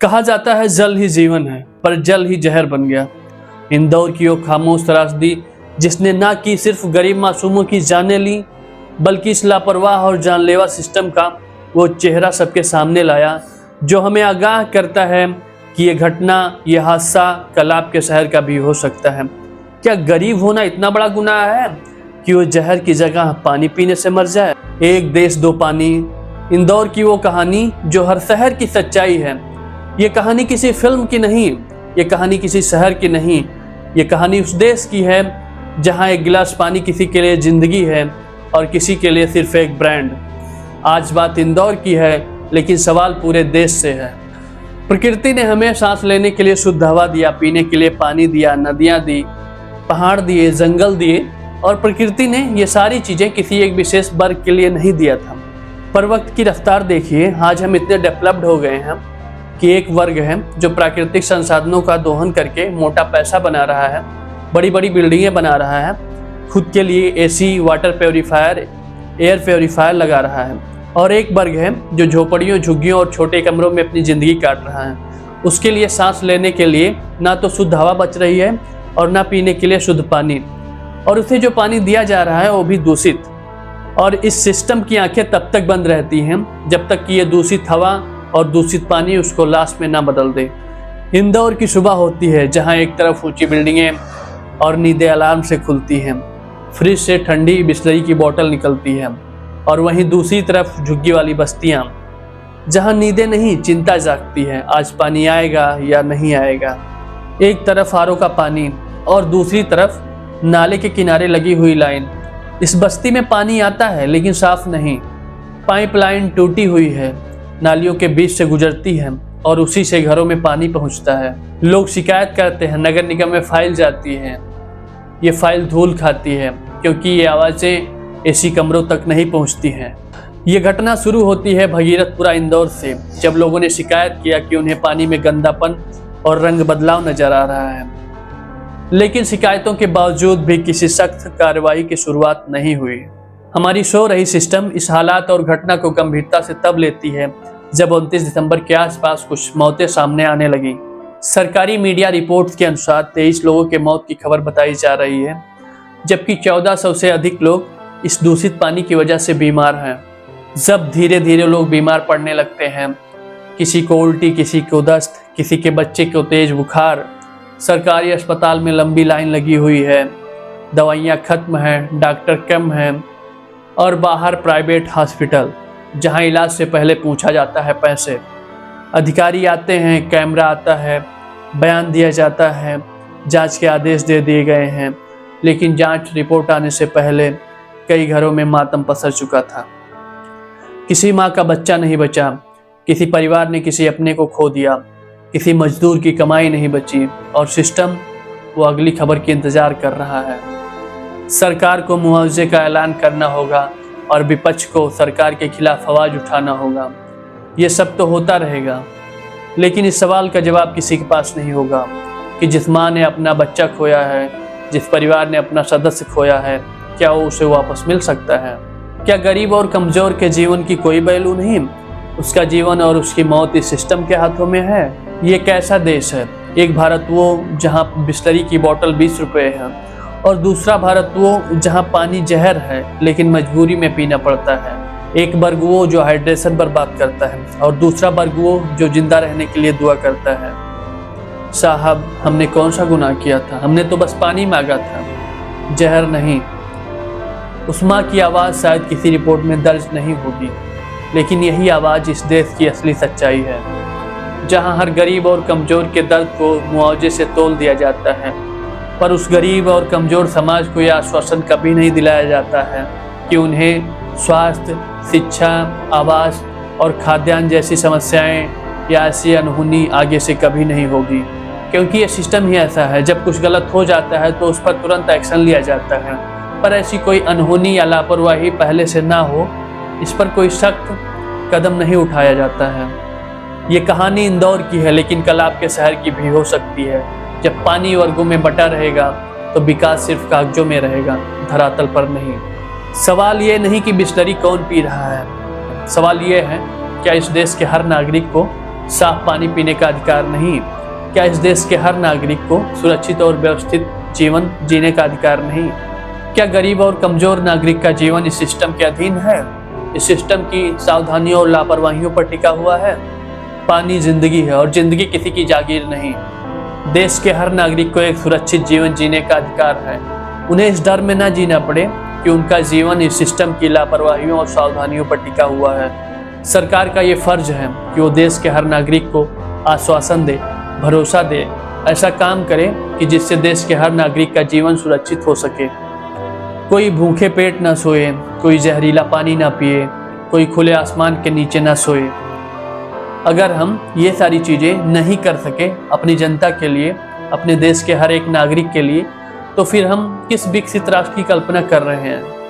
कहा जाता है जल ही जीवन है, पर जल ही जहर बन गया। इंदौर की वो खामोश त्रासदी जिसने ना कि सिर्फ गरीब मासूमों की जानें ली, बल्कि इस लापरवाह और जानलेवा सिस्टम का वो चेहरा सबके सामने लाया, जो हमें आगाह करता है कि ये घटना, ये हादसा कल आपके शहर का भी हो सकता है। क्या गरीब होना इतना बड़ा गुनाह है कि वो जहर की जगह पानी पीने से मर जाए? एक देश दो पानी, इंदौर की वो कहानी जो हर शहर की सच्चाई है। ये कहानी किसी फिल्म की नहीं, ये कहानी किसी शहर की नहीं, ये कहानी उस देश की है जहां एक गिलास पानी किसी के लिए जिंदगी है और किसी के लिए सिर्फ एक ब्रांड। आज बात इंदौर की है, लेकिन सवाल पूरे देश से है। प्रकृति ने हमें सांस लेने के लिए शुद्ध हवा दिया, पीने के लिए पानी दिया, नदियां दी, पहाड़ दिए, जंगल दिए, और प्रकृति ने ये सारी चीजें किसी एक विशेष वर्ग के लिए नहीं दिया था। पर वक्त की रफ्तार देखिए, आज हम इतने डेवलप्ड हो गए हैं कि एक वर्ग है जो प्राकृतिक संसाधनों का दोहन करके मोटा पैसा बना रहा है, बड़ी बड़ी बिल्डिंगें बना रहा है, खुद के लिए AC, water purifier, air purifier लगा रहा है, और एक वर्ग है जो झोपड़ियों, झुग्गियों और छोटे कमरों में अपनी ज़िंदगी काट रहा है। उसके लिए सांस लेने के लिए ना तो शुद्ध हवा बच रही है और ना पीने के लिए शुद्ध पानी, और उसे जो पानी दिया जा रहा है वो भी दूषित। और इस सिस्टम की आंखें तब तक बंद रहती हैं जब तक कि ये दूषित हवा और दूषित पानी उसको लाश में ना बदल दे। इंदौर की सुबह होती है जहाँ एक तरफ ऊंची बिल्डिंगें और नींदें अलार्म से खुलती हैं, फ्रिज से ठंडी बिस्लरी की बोतल निकलती है, और वहीं दूसरी तरफ झुग्गी वाली बस्तियां जहां नींदें नहीं, चिंता जागती है, आज पानी आएगा या नहीं आएगा। एक तरफ आरओ का पानी और दूसरी तरफ नाले के किनारे लगी हुई लाइन। इस बस्ती में पानी आता है लेकिन साफ नहीं, पाइपलाइन टूटी हुई है, नालियों के बीच से गुजरती है और उसी से घरों में पानी पहुंचता है। लोग शिकायत करते हैं, नगर निगम में फाइल जाती है, ये फाइल धूल खाती है क्योंकि ये आवाज़ें एसी कमरों तक नहीं पहुंचती हैं। ये घटना शुरू होती है भगीरथपुरा इंदौर से, जब लोगों ने शिकायत किया कि उन्हें पानी में गंदापन और रंग बदलाव नजर आ रहा है। लेकिन शिकायतों के बावजूद भी किसी सख्त कार्रवाई की शुरुआत नहीं हुई। हमारी सो रही सिस्टम इस हालात और घटना को गंभीरता से तब लेती है जब 29 दिसंबर के आसपास कुछ मौतें सामने आने लगी। सरकारी मीडिया रिपोर्ट्स के अनुसार 23 लोगों के मौत की खबर बताई जा रही है, जबकि 1400 से अधिक लोग इस दूषित पानी की वजह से बीमार हैं। जब धीरे धीरे लोग बीमार पड़ने लगते हैं, किसी को उल्टी, किसी को दस्त, किसी के बच्चे को तेज बुखार, सरकारी अस्पताल में लंबी लाइन लगी हुई है, दवाइयाँ खत्म हैं, डॉक्टर कम हैं, और बाहर प्राइवेट हॉस्पिटल जहां इलाज से पहले पूछा जाता है पैसे। अधिकारी आते हैं, कैमरा आता है, बयान दिया जाता है, जांच के आदेश दे दिए गए हैं, लेकिन जांच रिपोर्ट आने से पहले कई घरों में मातम पसर चुका था। किसी माँ का बच्चा नहीं बचा, किसी परिवार ने किसी अपने को खो दिया, किसी मजदूर की कमाई नहीं बची, और सिस्टम वो अगली खबर की इंतजार कर रहा है। सरकार को मुआवजे का ऐलान करना होगा और विपक्ष को सरकार के खिलाफ आवाज उठाना होगा। ये सब तो होता रहेगा, लेकिन इस सवाल का जवाब किसी के पास नहीं होगा कि जिस माँ ने अपना बच्चा खोया है, जिस परिवार ने अपना सदस्य खोया है, क्या वो उसे वापस मिल सकता है? क्या गरीब और कमजोर के जीवन की कोई वैल्यू नहीं? उसका जीवन और उसकी मौत इस सिस्टम के हाथों में है। ये कैसा देश है? एक भारत वो जहाँ बिस्लरी की बोतल 20 रुपये है, और दूसरा भारत वो जहाँ पानी जहर है लेकिन मजबूरी में पीना पड़ता है। एक वर्ग वो जो हाइड्रेशन पर बात करता है, और दूसरा वर्ग वो जो जिंदा रहने के लिए दुआ करता है। साहब, हमने कौन सा गुनाह किया था? हमने तो बस पानी मांगा था, जहर नहीं। उस माँ की आवाज़ शायद किसी रिपोर्ट में दर्ज नहीं होगी, लेकिन यही आवाज़ इस देश की असली सच्चाई है, जहाँ हर गरीब और कमज़ोर के दर्द को मुआवजे से तोल दिया जाता है, पर उस गरीब और कमज़ोर समाज को यह आश्वासन कभी नहीं दिलाया जाता है कि उन्हें स्वास्थ्य, शिक्षा, आवास और खाद्यान्न जैसी समस्याएं या ऐसी अनहोनी आगे से कभी नहीं होगी। क्योंकि ये सिस्टम ही ऐसा है, जब कुछ गलत हो जाता है तो उस पर तुरंत एक्शन लिया जाता है, पर ऐसी कोई अनहोनी या लापरवाही पहले से ना हो, इस पर कोई सख्त कदम नहीं उठाया जाता है। ये कहानी इंदौर की है, लेकिन कल आपके शहर की भी हो सकती है। जब पानी वर्गों में बटा रहेगा तो विकास सिर्फ कागजों में रहेगा, धरातल पर नहीं। सवाल ये नहीं कि बिस्लरी कौन पी रहा है, सवाल ये है क्या इस देश के हर नागरिक को साफ पानी पीने का अधिकार नहीं? क्या इस देश के हर नागरिक को सुरक्षित और व्यवस्थित जीवन जीने का अधिकार नहीं? क्या गरीब और कमजोर नागरिक का जीवन इस सिस्टम के अधीन है? इस सिस्टम की सावधानियों और लापरवाहियों पर टिका हुआ है? पानी जिंदगी है और जिंदगी किसी की जागीर नहीं। देश के हर नागरिक को एक सुरक्षित जीवन जीने का अधिकार है। उन्हें इस डर में न जीना पड़े कि उनका जीवन इस सिस्टम की लापरवाहियों और सावधानियों पर टिका हुआ है। सरकार का ये फर्ज है कि वो देश के हर नागरिक को आश्वासन दे, भरोसा दे, ऐसा काम करे कि जिससे देश के हर नागरिक का जीवन सुरक्षित हो सके। कोई भूखे पेट न सोए, कोई जहरीला पानी ना पिए, कोई खुले आसमान के नीचे न सोए। अगर हम ये सारी चीज़ें नहीं कर सके अपनी जनता के लिए, अपने देश के हर एक नागरिक के लिए, तो फिर हम किस विकसित राष्ट्र की कल्पना कर रहे हैं?